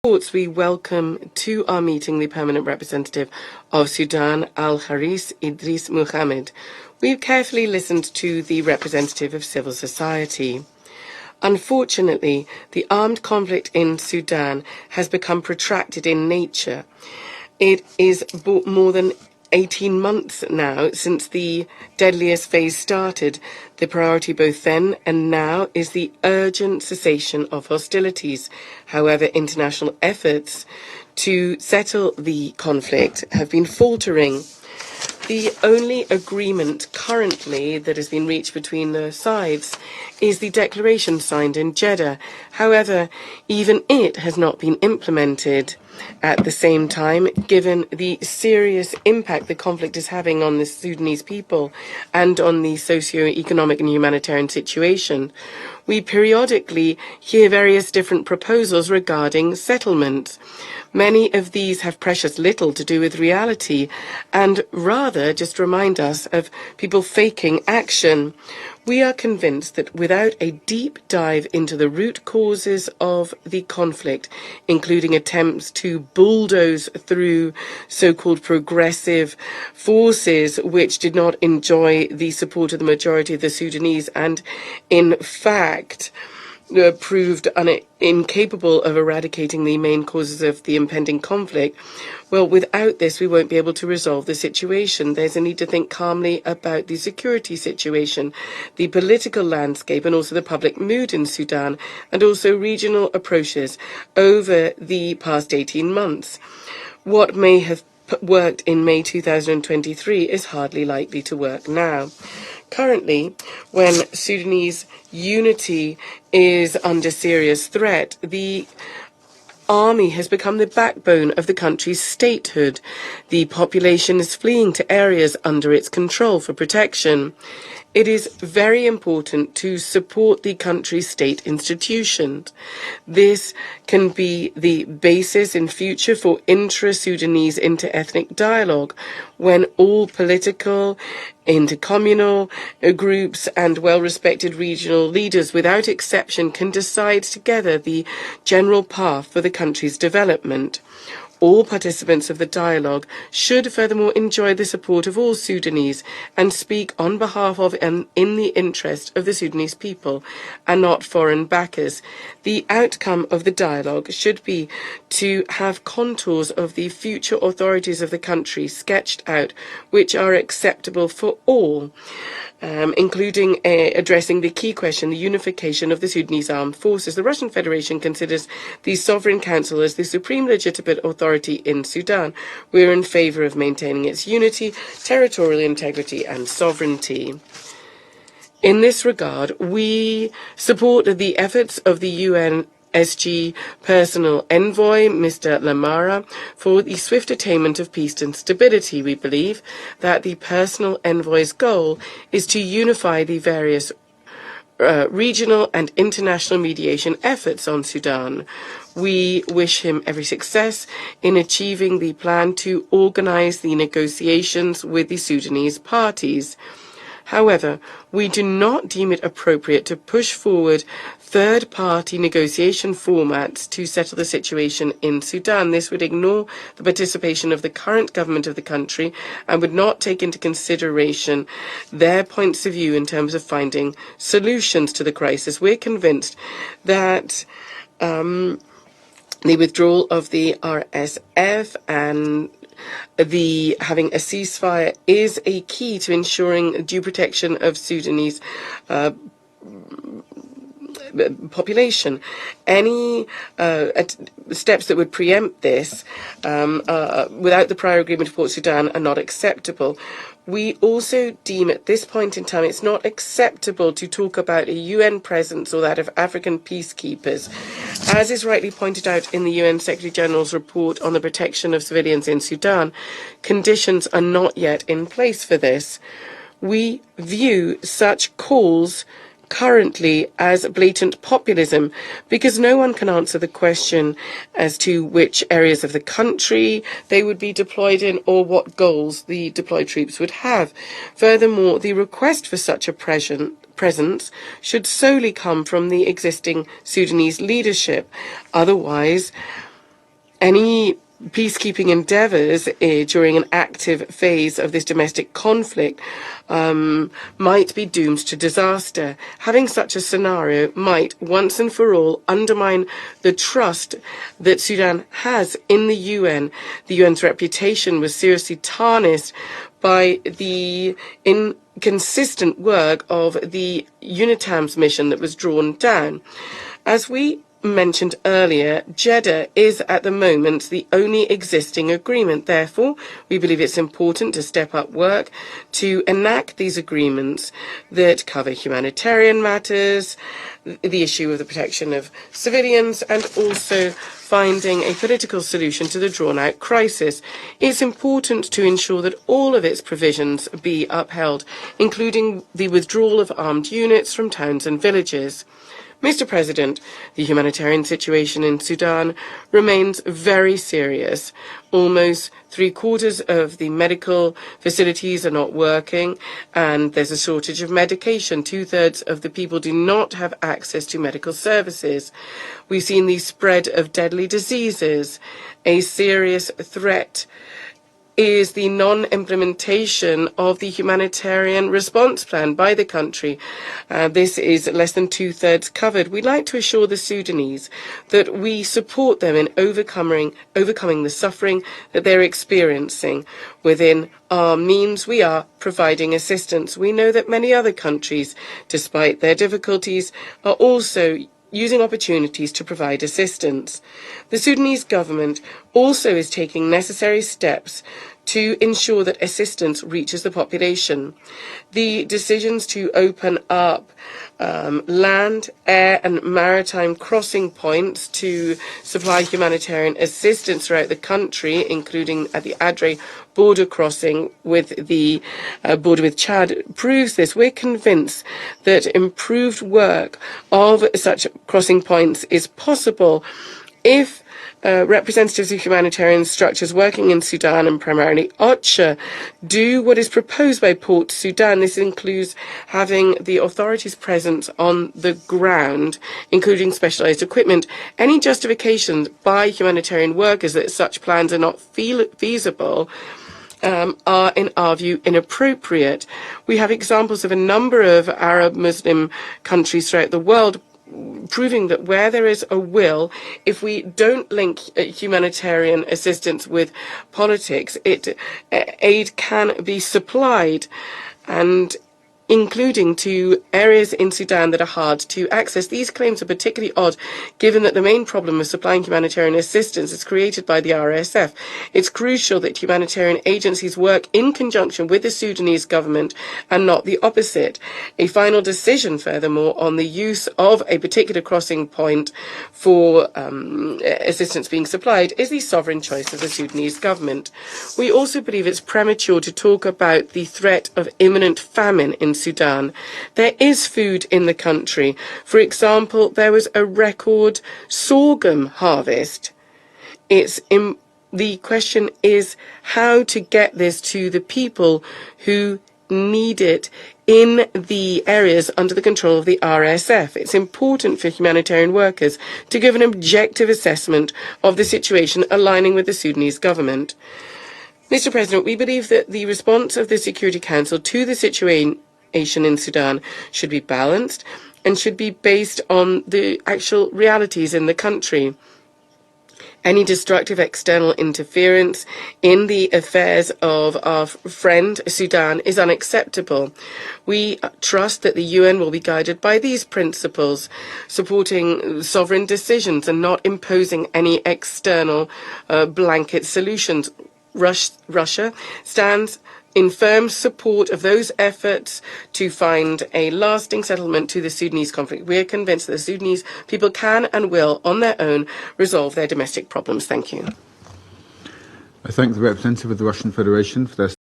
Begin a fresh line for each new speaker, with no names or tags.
We welcome to our meeting the permanent representative of Sudan, Al-Haris Idris Muhammad. We've carefully listened to the representative of civil society. Unfortunately, the armed conflict in Sudan has become protracted in nature. It is more than 18 months now since the deadliest phase started. The priority both then and now is the urgent cessation of hostilities. However, international efforts to settle the conflict have been faltering. The only agreement currently that has been reached between the sides is the declaration signed in Jeddah. However, even it has not been implemented. At the same time, given the serious impact the conflict is having on the Sudanese people and on the socio-economic and humanitarian situation, we periodically hear various different proposals regarding settlement. Many of these have precious little to do with reality and rather just remind us of people faking action. We are convinced that without a deep dive into the root causes of the conflict, including attempts to bulldoze through so-called progressive forces which did not enjoy the support of the majority of the Sudanese and, in fact, proved incapable of eradicating the main causes of the impending conflict, well, without this, we won't be able to resolve the situation. There's a need to think calmly about the security situation, the political landscape, and also the public mood in Sudan, and also regional approaches over the past 18 months. What may have worked in May 2023 is hardly likely to work now. Currently, when Sudanese unity is under serious threat, the army has become the backbone of the country's statehood. The population is fleeing to areas under its control for protection. It is very important to support the country's state institutions. This can be the basis in future for intra-Sudanese inter-ethnic dialogue when all political, intercommunal groups and well-respected regional leaders without exception can decide together the general path for the country's development. All participants of the dialogue should furthermore enjoy the support of all Sudanese and speak on behalf of and in the interest of the Sudanese people and not foreign backers. The outcome of the dialogue should be to have contours of the future authorities of the country sketched out which are acceptable for all. Including addressing the key question, the unification of the Sudanese armed forces. The Russian Federation considers the Sovereign Council as the supreme legitimate authority in Sudan. We are in favor of maintaining its unity, territorial integrity, and sovereignty. In this regard, we support the efforts of the UN SG Personal Envoy, Mr. Lamara, for the swift attainment of peace and stability. We believe that the Personal Envoy's goal is to unify the various regional and international mediation efforts on Sudan. We wish him every success in achieving the plan to organize the negotiations with the Sudanese parties. However, we do not deem it appropriate to push forward third-party negotiation formats to settle the situation in Sudan. This would ignore the participation of the current government of the country and would not take into consideration their points of view in terms of finding solutions to the crisis. We're convinced that the withdrawal of the RSF and having a ceasefire is a key to ensuring due protection of Sudanese population. Any steps that would preempt this without the prior agreement of Port Sudan are not acceptable. We also deem at this point in time it's not acceptable to talk about a UN presence or that of African peacekeepers. As is rightly pointed out in the UN Secretary General's report on the protection of civilians in Sudan, conditions are not yet in place for this. We view such calls currently as blatant populism because no one can answer the question as to which areas of the country they would be deployed in or what goals the deployed troops would have. Furthermore, the request for such a presence should solely come from the existing Sudanese leadership. Otherwise, Any peacekeeping endeavours during an active phase of this domestic conflict might be doomed to disaster. Having such a scenario might once and for all undermine the trust that Sudan has in the UN. The UN's reputation was seriously tarnished by the inconsistent work of the UNITAM's mission that was drawn down. As we mentioned earlier, Jeddah is at the moment the only existing agreement. Therefore, we believe it's important to step up work to enact these agreements that cover humanitarian matters, the issue of the protection of civilians, and also finding a political solution to the drawn-out crisis. It's important to ensure that all of its provisions be upheld, including the withdrawal of armed units from towns and villages. Mr. President, the humanitarian situation in Sudan remains very serious. Almost 3/4 of the medical facilities are not working, and there's a shortage of medication. 2/3 of the people do not have access to medical services. We've seen the spread of deadly diseases. A serious threat is the non-implementation of the humanitarian response plan by the country. This is less than 2/3 covered. We'd like to assure the Sudanese that we support them in overcoming the suffering that they're experiencing. Within our means, we are providing assistance. We know that many other countries, despite their difficulties, are also using opportunities to provide assistance. The Sudanese government also is taking necessary steps to ensure that assistance reaches the population. The decisions to open up land, air and maritime crossing points to supply humanitarian assistance throughout the country, including at the Adre border crossing with the border with Chad, proves this. We're convinced that improved work of such crossing points is possible if representatives of humanitarian structures working in Sudan, and primarily OCHA, do what is proposed by Port Sudan. This includes having the authorities present on the ground, including specialised equipment. Any justifications by humanitarian workers that such plans are not feasible are, in our view, inappropriate. We have examples of a number of Arab Muslim countries throughout the world proving that where there is a will, if we don't link humanitarian assistance with politics, aid can be supplied, and including to areas in Sudan that are hard to access. These claims are particularly odd, given that the main problem of supplying humanitarian assistance is created by the RSF. It's crucial that humanitarian agencies work in conjunction with the Sudanese government and not the opposite. A final decision, furthermore, on the use of a particular crossing point for assistance being supplied is the sovereign choice of the Sudanese government. We also believe it's premature to talk about the threat of imminent famine in Sudan. There is food in the country. For example, there was a record sorghum harvest. The question is how to get this to the people who need it in the areas under the control of the RSF. It's important for humanitarian workers to give an objective assessment of the situation, aligning with the Sudanese government. Mr. President, we believe that the response of the Security Council to the situation in Sudan should be balanced and should be based on the actual realities in the country. Any destructive external interference in the affairs of our friend Sudan is unacceptable. We trust that the UN will be guided by these principles, supporting sovereign decisions and not imposing any external blanket solutions. Russia stands in firm support of those efforts to find a lasting settlement to the Sudanese conflict. We are convinced that the Sudanese people can and will, on their own, resolve their domestic problems. Thank you.
I thank the representative of the Russian Federation for their